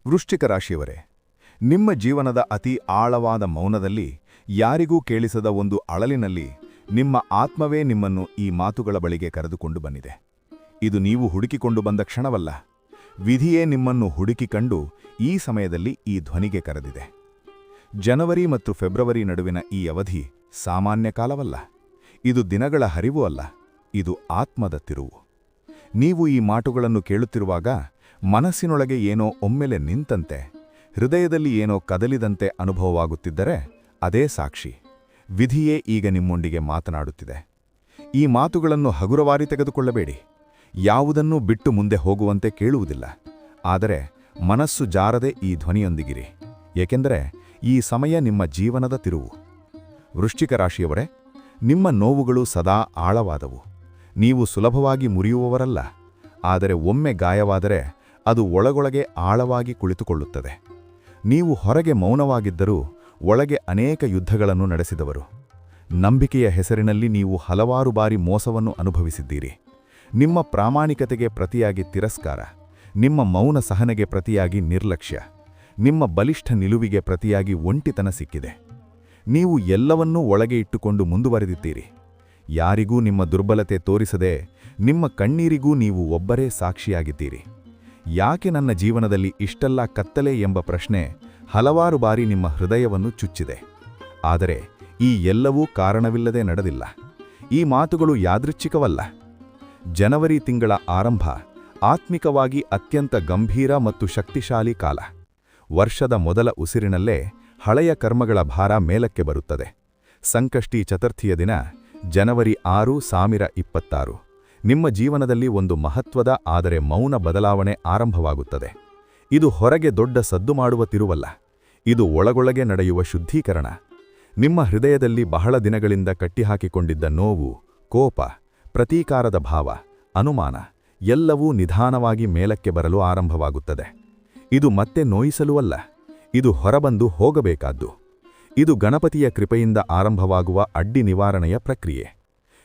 ವೃಶ್ಚಿಕ ರಾಶಿಯವರೇ, ನಿಮ್ಮ ಜೀವನದ ಅತಿ ಆಳವಾದ ಮೌನದಲ್ಲಿ ಯಾರಿಗೂ ಕೇಳಿಸದ ಒಂದು ಅಳಲಿನಲ್ಲಿ ನಿಮ್ಮ ಆತ್ಮವೇ ನಿಮ್ಮನ್ನು ಈ ಮಾತುಗಳ ಬಳಿಗೆ ಕರೆದುಕೊಂಡು ಬಂದಿದೆ. ಇದು ನೀವು ಹುಡುಕಿಕೊಂಡು ಬಂದ ಕ್ಷಣವಲ್ಲ, ವಿಧಿಯೇ ನಿಮ್ಮನ್ನು ಹುಡುಕಿಕೊಂಡು ಈ ಸಮಯದಲ್ಲಿ ಈ ಧ್ವನಿಗೆ ಕರೆದಿದೆ. ಜನವರಿ ಮತ್ತು ಫೆಬ್ರವರಿ ನಡುವಿನ ಈ ಅವಧಿ ಸಾಮಾನ್ಯ ಕಾಲವಲ್ಲ. ಇದು ದಿನಗಳ ಹರಿವು ಅಲ್ಲ, ಇದು ಆತ್ಮದ ತಿರುವು. ನೀವು ಈ ಮಾತುಗಳನ್ನು ಕೇಳುತ್ತಿರುವಾಗ ಮನಸ್ಸಿನೊಳಗೆ ಏನೋ ಒಮ್ಮೆಲೆ ನಿಂತಂತೆ, ಹೃದಯದಲ್ಲಿ ಏನೋ ಕದಲಿದಂತೆ ಅನುಭವವಾಗುತ್ತಿದ್ದರೆ ಅದೇ ಸಾಕ್ಷಿ. ವಿಧಿಯೇ ಈಗ ನಿಮ್ಮೊಂದಿಗೆ ಮಾತನಾಡುತ್ತಿದೆ. ಈ ಮಾತುಗಳನ್ನು ಹಗುರವಾರಿ ತೆಗೆದುಕೊಳ್ಳಬೇಡಿ. ಯಾವುದನ್ನೂ ಬಿಟ್ಟು ಮುಂದೆ ಹೋಗುವಂತೆ ಕೇಳುವುದಿಲ್ಲ. ಆದರೆ ಮನಸ್ಸು ಜಾರದೆ ಈ ಧ್ವನಿಯೊಂದಿಗಿರಿ, ಏಕೆಂದರೆ ಈ ಸಮಯ ನಿಮ್ಮ ಜೀವನದ ತಿರುವು. ವೃಶ್ಚಿಕ ರಾಶಿಯವರೇ, ನಿಮ್ಮ ನೋವುಗಳು ಸದಾ ಆಳವಾದವು. ನೀವು ಸುಲಭವಾಗಿ ಮುರಿಯುವವರಲ್ಲ. ಆದರೆ ಒಮ್ಮೆ ಗಾಯವಾದರೆ ಅದು ಒಳಗೊಳಗೆ ಆಳವಾಗಿ ಕುಳಿತುಕೊಳ್ಳುತ್ತದೆ. ನೀವು ಹೊರಗೆ ಮೌನವಾಗಿದ್ದರೂ ಒಳಗೆ ಅನೇಕ ಯುದ್ಧಗಳನ್ನು ನಡೆಸಿದವರು. ನಂಬಿಕೆಯ ಹೆಸರಿನಲ್ಲಿ ನೀವು ಹಲವಾರು ಬಾರಿ ಮೋಸವನ್ನು ಅನುಭವಿಸಿದ್ದೀರಿ. ನಿಮ್ಮ ಪ್ರಾಮಾಣಿಕತೆಗೆ ಪ್ರತಿಯಾಗಿ ತಿರಸ್ಕಾರ, ನಿಮ್ಮ ಮೌನ ಸಹನೆಗೆ ಪ್ರತಿಯಾಗಿ ನಿರ್ಲಕ್ಷ್ಯ, ನಿಮ್ಮ ಬಲಿಷ್ಠ ನಿಲುವಿಗೆ ಪ್ರತಿಯಾಗಿ ಒಂಟಿತನ ಸಿಕ್ಕಿದೆ. ನೀವು ಎಲ್ಲವನ್ನೂ ಒಳಗೆ ಇಟ್ಟುಕೊಂಡು ಮುಂದುವರೆದಿದ್ದೀರಿ. ಯಾರಿಗೂ ನಿಮ್ಮ ದುರ್ಬಲತೆ ತೋರಿಸದೆ ನಿಮ್ಮ ಕಣ್ಣೀರಿಗೂ ನೀವು ಒಬ್ಬರೇ ಸಾಕ್ಷಿಯಾಗಿದ್ದೀರಿ. ಯಾಕೆ ನನ್ನ ಜೀವನದಲ್ಲಿ ಇಷ್ಟೆಲ್ಲ ಕತ್ತಲೆ ಎಂಬ ಪ್ರಶ್ನೆ ಹಲವಾರು ಬಾರಿ ನಿಮ್ಮ ಹೃದಯವನ್ನು ಚುಚ್ಚಿದೆ. ಆದರೆ ಈ ಎಲ್ಲವೂ ಕಾರಣವಿಲ್ಲದೆ ನಡೆದಿಲ್ಲ. ಈ ಮಾತುಗಳು ಯಾದೃಚ್ಛಿಕವಲ್ಲ. ಜನವರಿ ತಿಂಗಳ ಆರಂಭ ಆತ್ಮಿಕವಾಗಿ ಅತ್ಯಂತ ಗಂಭೀರ ಮತ್ತು ಶಕ್ತಿಶಾಲಿ ಕಾಲ. ವರ್ಷದ ಮೊದಲ ಉಸಿರಿನಲ್ಲೇ ಹಳೆಯ ಕರ್ಮಗಳ ಭಾರ ಮೇಲಕ್ಕೆ ಬರುತ್ತದೆ. ಸಂಕಷ್ಟಿ ಚತುರ್ಥಿಯ ದಿನ ಜನವರಿ 6, 2026 ನಿಮ್ಮ ಜೀವನದಲ್ಲಿ ಒಂದು ಮಹತ್ವದ ಆದರೆ ಮೌನ ಬದಲಾವಣೆ ಆರಂಭವಾಗುತ್ತದೆ. ಇದು ಹೊರಗೆ ದೊಡ್ಡ ಸದ್ದು ಮಾಡುವ ತಿರುವಲ್ಲ, ಇದು ಒಳಗೊಳಗೆ ನಡೆಯುವ ಶುದ್ಧೀಕರಣ. ನಿಮ್ಮ ಹೃದಯದಲ್ಲಿ ಬಹಳ ದಿನಗಳಿಂದ ಕಟ್ಟಿಹಾಕಿಕೊಂಡಿದ್ದ ನೋವು, ಕೋಪ, ಪ್ರತೀಕಾರದ ಭಾವ, ಅನುಮಾನ ಎಲ್ಲವೂ ನಿಧಾನವಾಗಿ ಮೇಲಕ್ಕೆ ಬರಲು ಆರಂಭವಾಗುತ್ತದೆ. ಇದು ಮತ್ತೆ ನೋಯಿಸಲೂ ಅಲ್ಲ, ಇದು ಹೊರಬಂದು ಹೋಗಬೇಕಾದ್ದು. ಇದು ಗಣಪತಿಯ ಕೃಪೆಯಿಂದ ಆರಂಭವಾಗುವ ಅಡ್ಡಿ ನಿವಾರಣೆಯ ಪ್ರಕ್ರಿಯೆ.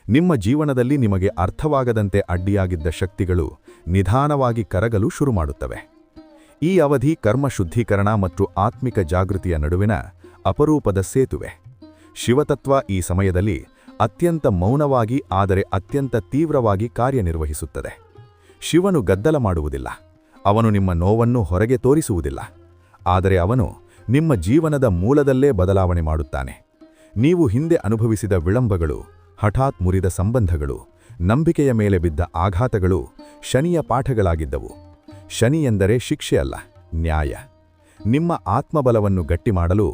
ನಿಮ್ಮ ಜೀವನದಲ್ಲಿ ನಿಮಗೆ ಅರ್ಥವಾಗದಂತೆ ಅಡ್ಡಿಯಾಗಿದ್ದ ಶಕ್ತಿಗಳು ನಿಧಾನವಾಗಿ ಕರಗಲು ಶುರುಮಾಡುತ್ತವೆ. ಈ ಅವಧಿ ಕರ್ಮ ಶುದ್ಧೀಕರಣ ಮತ್ತು ಆತ್ಮಿಕ ಜಾಗೃತಿಯ ನಡುವಿನ ಅಪರೂಪದ ಸೇತುವೆ. ಶಿವತತ್ವ ಈ ಸಮಯದಲ್ಲಿ ಅತ್ಯಂತ ಮೌನವಾಗಿ ಆದರೆ ಅತ್ಯಂತ ತೀವ್ರವಾಗಿ ಕಾರ್ಯನಿರ್ವಹಿಸುತ್ತದೆ. ಶಿವನು ಗದ್ದಲ ಮಾಡುವುದಿಲ್ಲ. ಅವನು ನಿಮ್ಮ ನೋವನ್ನು ಹೊರಗೆ ತೋರಿಸುವುದಿಲ್ಲ. ಆದರೆ ಅವನು ನಿಮ್ಮ ಜೀವನದ ಮೂಲದಲ್ಲೇ ಬದಲಾವಣೆ ಮಾಡುತ್ತಾನೆ. ನೀವು ಹಿಂದೆ ಅನುಭವಿಸಿದ ವಿಳಂಬಗಳು, ಹಠಾತ್ ಮುರಿದ ಸಂಬಂಧಗಳು, ನಂಬಿಕೆಯ ಮೇಲೆ ಬಿದ್ದ ಆಘಾತಗಳು ಶನಿಯ ಪಾಠಗಳಾಗಿದ್ದವು. ಶನಿ ಎಂದರೆ ಶಿಕ್ಷೆಯಲ್ಲ, ನ್ಯಾಯ. ನಿಮ್ಮ ಆತ್ಮಬಲವನ್ನು ಗಟ್ಟಿಮಾಡಲು,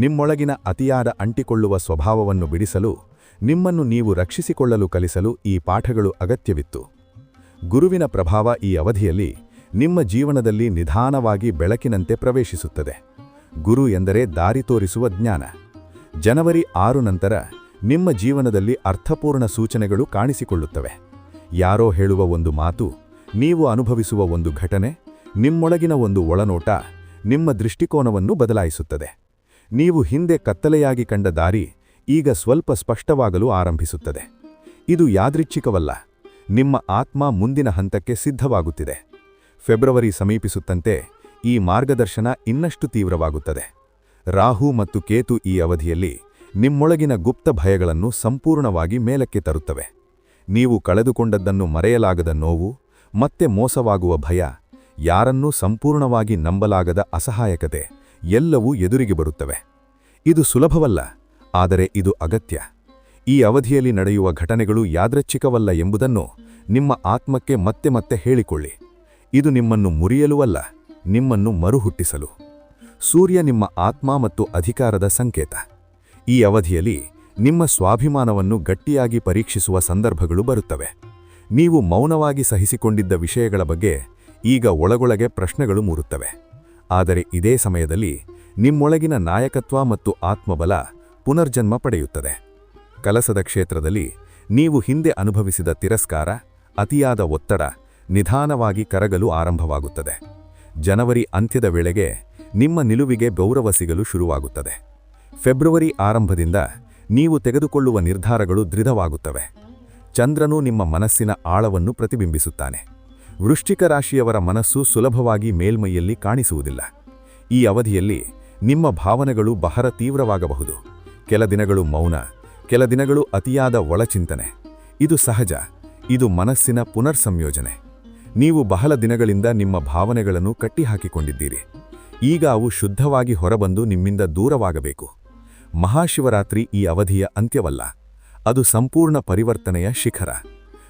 ನಿಮ್ಮೊಳಗಿನ ಅತಿಯಾದ ಅಂಟಿಕೊಳ್ಳುವ ಸ್ವಭಾವವನ್ನು ಬಿಡಿಸಲು, ನಿಮ್ಮನ್ನು ನೀವು ರಕ್ಷಿಸಿಕೊಳ್ಳಲು ಕಲಿಸಲು ಈ ಪಾಠಗಳು ಅಗತ್ಯವಿತ್ತು. ಗುರುವಿನ ಪ್ರಭಾವ ಈ ಅವಧಿಯಲ್ಲಿ ನಿಮ್ಮ ಜೀವನದಲ್ಲಿ ನಿಧಾನವಾಗಿ ಬೆಳಕಿನಂತೆ ಪ್ರವೇಶಿಸುತ್ತದೆ. ಗುರು ಎಂದರೆ ದಾರಿ ತೋರಿಸುವ ಜ್ಞಾನ. ಜನವರಿ 6 ನಂತರ ನಿಮ್ಮ ಜೀವನದಲ್ಲಿ ಅರ್ಥಪೂರ್ಣ ಸೂಚನೆಗಳು ಕಾಣಿಸಿಕೊಳ್ಳುತ್ತವೆ. ಯಾರೋ ಹೇಳುವ ಒಂದು ಮಾತು, ನೀವು ಅನುಭವಿಸುವ ಒಂದು ಘಟನೆ, ನಿಮ್ಮೊಳಗಿನ ಒಂದು ಒಳನೋಟ ನಿಮ್ಮ ದೃಷ್ಟಿಕೋನವನ್ನು ಬದಲಾಯಿಸುತ್ತದೆ. ನೀವು ಹಿಂದೆ ಕತ್ತಲೆಯಾಗಿ ಕಂಡ ದಾರಿ ಈಗ ಸ್ವಲ್ಪ ಸ್ಪಷ್ಟವಾಗಲು ಆರಂಭಿಸುತ್ತದೆ. ಇದು ಯಾದೃಚ್ಛಿಕವಲ್ಲ, ನಿಮ್ಮ ಆತ್ಮ ಮುಂದಿನ ಹಂತಕ್ಕೆ ಸಿದ್ಧವಾಗುತ್ತಿದೆ. ಫೆಬ್ರವರಿ ಸಮೀಪಿಸುತ್ತಂತೆ ಈ ಮಾರ್ಗದರ್ಶನ ಇನ್ನಷ್ಟು ತೀವ್ರವಾಗುತ್ತದೆ. ರಾಹು ಮತ್ತು ಕೇತು ಈ ಅವಧಿಯಲ್ಲಿ ನಿಮ್ಮೊಳಗಿನ ಗುಪ್ತ ಭಯಗಳನ್ನು ಸಂಪೂರ್ಣವಾಗಿ ಮೇಲಕ್ಕೆ ತರುತ್ತವೆ. ನೀವು ಕಳೆದುಕೊಂಡದ್ದನ್ನು ಮರೆಯಲಾಗದ ನೋವು, ಮತ್ತೆ ಮೋಸವಾಗುವ ಭಯ, ಯಾರನ್ನೂ ಸಂಪೂರ್ಣವಾಗಿ ನಂಬಲಾಗದ ಅಸಹಾಯಕತೆ ಎಲ್ಲವೂ ಎದುರಿಗೆ ಬರುತ್ತವೆ. ಇದು ಸುಲಭವಲ್ಲ, ಆದರೆ ಇದು ಅಗತ್ಯ. ಈ ಅವಧಿಯಲ್ಲಿ ನಡೆಯುವ ಘಟನೆಗಳು ಯಾದೃಚ್ಛಿಕವಲ್ಲ ಎಂಬುದನ್ನು ನಿಮ್ಮ ಆತ್ಮಕ್ಕೆ ಮತ್ತೆ ಮತ್ತೆ ಹೇಳಿಕೊಳ್ಳಿ. ಇದು ನಿಮ್ಮನ್ನು ಮುರಿಯಲು ಅಲ್ಲ, ನಿಮ್ಮನ್ನು ಮರುಹುಟ್ಟಿಸಲು. ಸೂರ್ಯ ನಿಮ್ಮ ಆತ್ಮ ಮತ್ತು ಅಧಿಕಾರದ ಸಂಕೇತ. ಈ ಅವಧಿಯಲ್ಲಿ ನಿಮ್ಮ ಸ್ವಾಭಿಮಾನವನ್ನು ಗಟ್ಟಿಯಾಗಿ ಪರೀಕ್ಷಿಸುವ ಸಂದರ್ಭಗಳು ಬರುತ್ತವೆ. ನೀವು ಮೌನವಾಗಿ ಸಹಿಸಿಕೊಂಡಿದ್ದ ವಿಷಯಗಳ ಬಗ್ಗೆ ಈಗ ಒಳಗೊಳಗೆ ಪ್ರಶ್ನೆಗಳು ಮೂಡುತ್ತವೆ. ಆದರೆ ಇದೇ ಸಮಯದಲ್ಲಿ ನಿಮ್ಮೊಳಗಿನ ನಾಯಕತ್ವ ಮತ್ತು ಆತ್ಮಬಲ ಪುನರ್ಜನ್ಮ ಪಡೆಯುತ್ತದೆ. ಕೆಲಸದ ಕ್ಷೇತ್ರದಲ್ಲಿ ನೀವು ಹಿಂದೆ ಅನುಭವಿಸಿದ ತಿರಸ್ಕಾರ, ಅತಿಯಾದ ಒತ್ತಡ ನಿಧಾನವಾಗಿ ಕರಗಲು ಆರಂಭವಾಗುತ್ತದೆ. ಜನವರಿ ಅಂತ್ಯದ ವೇಳೆಗೆ ನಿಮ್ಮ ನಿಲುವಿಗೆ ಗೌರವ ಸಿಗಲು ಶುರುವಾಗುತ್ತದೆ. ಫೆಬ್ರವರಿ ಆರಂಭದಿಂದ ನೀವು ತೆಗೆದುಕೊಳ್ಳುವ ನಿರ್ಧಾರಗಳು ದೃಢವಾಗುತ್ತವೆ. ಚಂದ್ರನು ನಿಮ್ಮ ಮನಸ್ಸಿನ ಆಳವನ್ನು ಪ್ರತಿಬಿಂಬಿಸುತ್ತಾನೆ. ವೃಶ್ಚಿಕ ರಾಶಿಯವರ ಮನಸ್ಸು ಸುಲಭವಾಗಿ ಮೇಲ್ಮೈಯಲ್ಲಿ ಕಾಣಿಸುವುದಿಲ್ಲ. ಈ ಅವಧಿಯಲ್ಲಿ ನಿಮ್ಮ ಭಾವನೆಗಳು ಬಹಳ ತೀವ್ರವಾಗಬಹುದು. ಕೆಲ ದಿನಗಳು ಮೌನ, ಕೆಲ ದಿನಗಳು ಅತಿಯಾದ ಒಳಚಿಂತನೆ. ಇದು ಸಹಜ. ಇದು ಮನಸ್ಸಿನ ಪುನರ್ಸಂಯೋಜನೆ. ನೀವು ಬಹಳ ದಿನಗಳಿಂದ ನಿಮ್ಮ ಭಾವನೆಗಳನ್ನು ಕಟ್ಟಿಹಾಕಿಕೊಂಡಿದ್ದೀರಿ. ಈಗ ಅವು ಶುದ್ಧವಾಗಿ ಹೊರಬಂದು ನಿಮ್ಮಿಂದ ದೂರವಾಗಬೇಕು. ಮಹಾಶಿವರಾತ್ರಿ ಈ ಅವಧಿಯ ಅಂತ್ಯವಲ್ಲ, ಅದು ಸಂಪೂರ್ಣ ಪರಿವರ್ತನೆಯ ಶಿಖರ.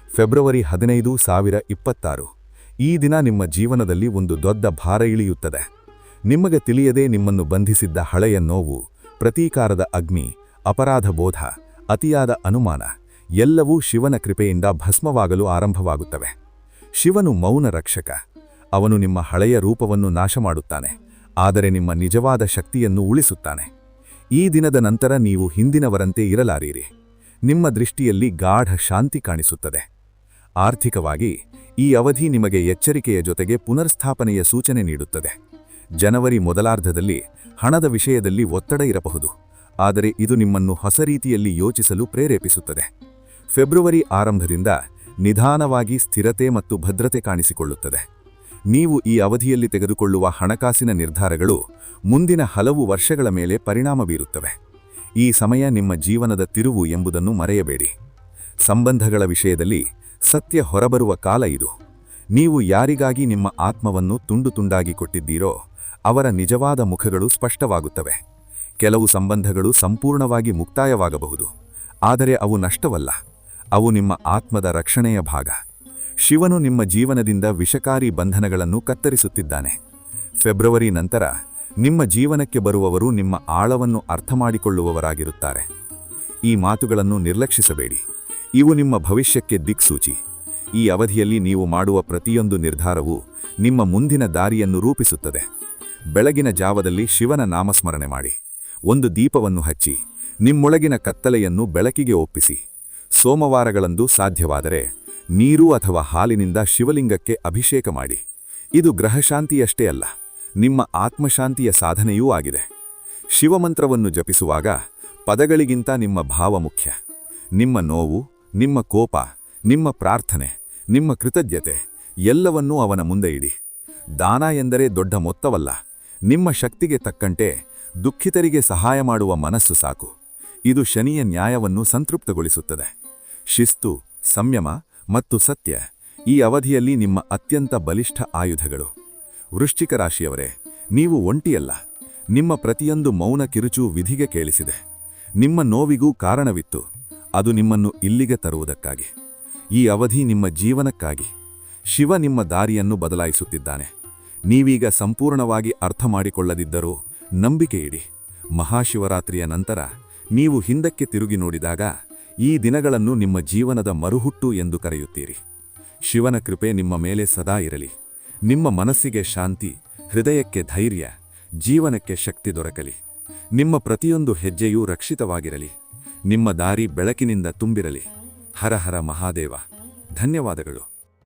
ಫೆಬ್ರವರಿ 15, 2026 ಈ ದಿನ ನಿಮ್ಮ ಜೀವನದಲ್ಲಿ ಒಂದು ದೊಡ್ಡ ಭಾರ ಇಳಿಯುತ್ತದೆ. ನಿಮಗೆ ತಿಳಿಯದೆ ನಿಮ್ಮನ್ನು ಬಂಧಿಸಿದ್ದ ಹಳೆಯ ನೋವು, ಪ್ರತೀಕಾರದ ಅಗ್ನಿ, ಅಪರಾಧ ಬೋಧ, ಅತಿಯಾದ ಅನುಮಾನ ಎಲ್ಲವೂ ಶಿವನ ಕೃಪೆಯಿಂದ ಭಸ್ಮವಾಗಲು ಆರಂಭವಾಗುತ್ತವೆ. ಶಿವನು ಮೌನ ರಕ್ಷಕ. ಅವನು ನಿಮ್ಮ ಹಳೆಯ ರೂಪವನ್ನು ನಾಶ ಮಾಡುತ್ತಾನೆ, ಆದರೆ ನಿಮ್ಮ ನಿಜವಾದ ಶಕ್ತಿಯನ್ನು ಉಳಿಸುತ್ತಾನೆ. ಈ ದಿನದ ನಂತರ ನೀವು ಹಿಂದಿನವರಂತೆ ಇರಲಾರಿರಿ. ನಿಮ್ಮ ದೃಷ್ಟಿಯಲ್ಲಿ ಗಾಢ ಶಾಂತಿ ಕಾಣಿಸುತ್ತದೆ. ಆರ್ಥಿಕವಾಗಿ ಈ ಅವಧಿ ನಿಮಗೆ ಎಚ್ಚರಿಕೆಯ ಜೊತೆಗೆ ಪುನರ್ಸ್ಥಾಪನೆಯ ಸೂಚನೆ ನೀಡುತ್ತದೆ. ಜನವರಿ ಮೊದಲಾರ್ಧದಲ್ಲಿ ಹಣದ ವಿಷಯದಲ್ಲಿ ಒತ್ತಡ ಇರಬಹುದು, ಆದರೆ ಇದು ನಿಮ್ಮನ್ನು ಹೊಸ ರೀತಿಯಲ್ಲಿ ಯೋಚಿಸಲು ಪ್ರೇರೇಪಿಸುತ್ತದೆ. ಫೆಬ್ರವರಿ ಆರಂಭದಿಂದ ನಿಧಾನವಾಗಿ ಸ್ಥಿರತೆ ಮತ್ತು ಭದ್ರತೆ ಕಾಣಿಸಿಕೊಳ್ಳುತ್ತದೆ. ನೀವು ಈ ಅವಧಿಯಲ್ಲಿ ತೆಗೆದುಕೊಳ್ಳುವ ಹಣಕಾಸಿನ ನಿರ್ಧಾರಗಳು ಮುಂದಿನ ಹಲವು ವರ್ಷಗಳ ಮೇಲೆ ಪರಿಣಾಮ ಬೀರುತ್ತವೆ. ಈ ಸಮಯ ನಿಮ್ಮ ಜೀವನದ ತಿರುವು ಎಂಬುದನ್ನು ಮರೆಯಬೇಡಿ. ಸಂಬಂಧಗಳ ವಿಷಯದಲ್ಲಿ ಸತ್ಯ ಹೊರಬರುವ ಕಾಲ ಇದು. ನೀವು ಯಾರಿಗಾಗಿ ನಿಮ್ಮ ಆತ್ಮವನ್ನು ತುಂಡು ತುಂಡಾಗಿ ಕೊಟ್ಟಿದ್ದೀರೋ ಅವರ ನಿಜವಾದ ಮುಖಗಳು ಸ್ಪಷ್ಟವಾಗುತ್ತವೆ. ಕೆಲವು ಸಂಬಂಧಗಳು ಸಂಪೂರ್ಣವಾಗಿ ಮುಕ್ತಾಯವಾಗಬಹುದು, ಆದರೆ ಅವು ನಷ್ಟವಲ್ಲ. ಅವು ನಿಮ್ಮ ಆತ್ಮದ ರಕ್ಷಣೆಯ ಭಾಗ. ಶಿವನು ನಿಮ್ಮ ಜೀವನದಿಂದ ವಿಷಕಾರಿ ಬಂಧನಗಳನ್ನು ಕತ್ತರಿಸುತ್ತಿದ್ದಾನೆ. ಫೆಬ್ರವರಿ ನಂತರ ನಿಮ್ಮ ಜೀವನಕ್ಕೆ ಬರುವವರು ನಿಮ್ಮ ಆಳವನ್ನು ಅರ್ಥಮಾಡಿಕೊಳ್ಳುವವರಾಗಿರುತ್ತಾರೆ. ಈ ಮಾತುಗಳನ್ನು ನಿರ್ಲಕ್ಷಿಸಬೇಡಿ. ಇವು ನಿಮ್ಮ ಭವಿಷ್ಯಕ್ಕೆ ದಿಕ್ಸೂಚಿ. ಈ ಅವಧಿಯಲ್ಲಿ ನೀವು ಮಾಡುವ ಪ್ರತಿಯೊಂದು ನಿರ್ಧಾರವೂ ನಿಮ್ಮ ಮುಂದಿನ ದಾರಿಯನ್ನು ರೂಪಿಸುತ್ತದೆ. ಬೆಳಗಿನ ಜಾವದಲ್ಲಿ ಶಿವನ ನಾಮಸ್ಮರಣೆ ಮಾಡಿ. ಒಂದು ದೀಪವನ್ನು ಹಚ್ಚಿ ನಿಮ್ಮೊಳಗಿನ ಕತ್ತಲೆಯನ್ನು ಬೆಳಕಿಗೆ ಒಪ್ಪಿಸಿ. ಸೋಮವಾರಗಳಂದು ಸಾಧ್ಯವಾದರೆ ನೀರು ಅಥವಾ ಹಾಲಿನಿಂದ ಶಿವಲಿಂಗಕ್ಕೆ ಅಭಿಷೇಕ ಮಾಡಿ. ಇದು ಗ್ರಹಶಾಂತಿಯಷ್ಟೇ ಅಲ್ಲ, ನಿಮ್ಮ ಆತ್ಮಶಾಂತಿಯ ಸಾಧನೆಯೂ ಆಗಿದೆ. ಶಿವಮಂತ್ರವನ್ನು ಜಪಿಸುವಾಗ ಪದಗಳಿಗಿಂತ ನಿಮ್ಮ ಭಾವ ಮುಖ್ಯ. ನಿಮ್ಮ ನೋವು, ನಿಮ್ಮ ಕೋಪ, ನಿಮ್ಮ ಪ್ರಾರ್ಥನೆ, ನಿಮ್ಮ ಕೃತಜ್ಞತೆ ಎಲ್ಲವನ್ನೂ ಅವನ ಮುಂದೆ ಇಡಿ. ದಾನ ಎಂದರೆ ದೊಡ್ಡ ಮೊತ್ತವಲ್ಲ, ನಿಮ್ಮ ಶಕ್ತಿಗೆ ತಕ್ಕಂತೆ ದುಃಖಿತರಿಗೆ ಸಹಾಯ ಮಾಡುವ ಮನಸ್ಸು ಸಾಕು. ಇದು ಶನಿಯ ನ್ಯಾಯವನ್ನು ಸಂತೃಪ್ತಗೊಳಿಸುತ್ತದೆ. ಶಿಸ್ತು, ಸಂಯಮ ಮತ್ತು ಸತ್ಯ ಈ ಅವಧಿಯಲ್ಲಿ ನಿಮ್ಮ ಅತ್ಯಂತ ಬಲಿಷ್ಠ ಆಯುಧಗಳು. ವೃಶ್ಚಿಕ ರಾಶಿಯವರೇ, ನೀವು ಒಂಟಿಯಲ್ಲ. ನಿಮ್ಮ ಪ್ರತಿಯೊಂದು ಮೌನ ಕಿರುಚು ವಿಧಿಗೆ ಕೇಳಿಸಿದೆ. ನಿಮ್ಮ ನೋವಿಗೂ ಕಾರಣವಿತ್ತು. ಅದು ನಿಮ್ಮನ್ನು ಇಲ್ಲಿಗೆ ತರುವುದಕ್ಕಾಗಿ. ಈ ಅವಧಿ ನಿಮ್ಮ ಜೀವನಕ್ಕಾಗಿ. ಶಿವ ನಿಮ್ಮ ದಾರಿಯನ್ನು ಬದಲಾಯಿಸುತ್ತಿದ್ದಾನೆ. ನೀವೀಗ ಸಂಪೂರ್ಣವಾಗಿ ಅರ್ಥ ಮಾಡಿಕೊಳ್ಳದಿದ್ದರೂ ನಂಬಿಕೆಯಿಡಿ. ಮಹಾಶಿವರಾತ್ರಿಯ ನಂತರ ನೀವು ಹಿಂದಕ್ಕೆ ತಿರುಗಿ ನೋಡಿದಾಗ ಈ ದಿನಗಳನ್ನು ನಿಮ್ಮ ಜೀವನದ ಮರುಹುಟ್ಟು ಎಂದು ಕರೆಯುತ್ತೀರಿ. ಶಿವನ ಕೃಪೆ ನಿಮ್ಮ ಮೇಲೆ ಸದಾ ಇರಲಿ. ನಿಮ್ಮ ಮನಸ್ಸಿಗೆ ಶಾಂತಿ, ಹೃದಯಕ್ಕೆ ಧೈರ್ಯ, ಜೀವನಕ್ಕೆ ಶಕ್ತಿ ದೊರಕಲಿ. ನಿಮ್ಮ ಪ್ರತಿಯೊಂದು ಹೆಜ್ಜೆಯೂ ರಕ್ಷಿತವಾಗಿರಲಿ. ನಿಮ್ಮ ದಾರಿ ಬೆಳಕಿನಿಂದ ತುಂಬಿರಲಿ. ಹರ ಹರ ಮಹಾದೇವ. ಧನ್ಯವಾದಗಳು.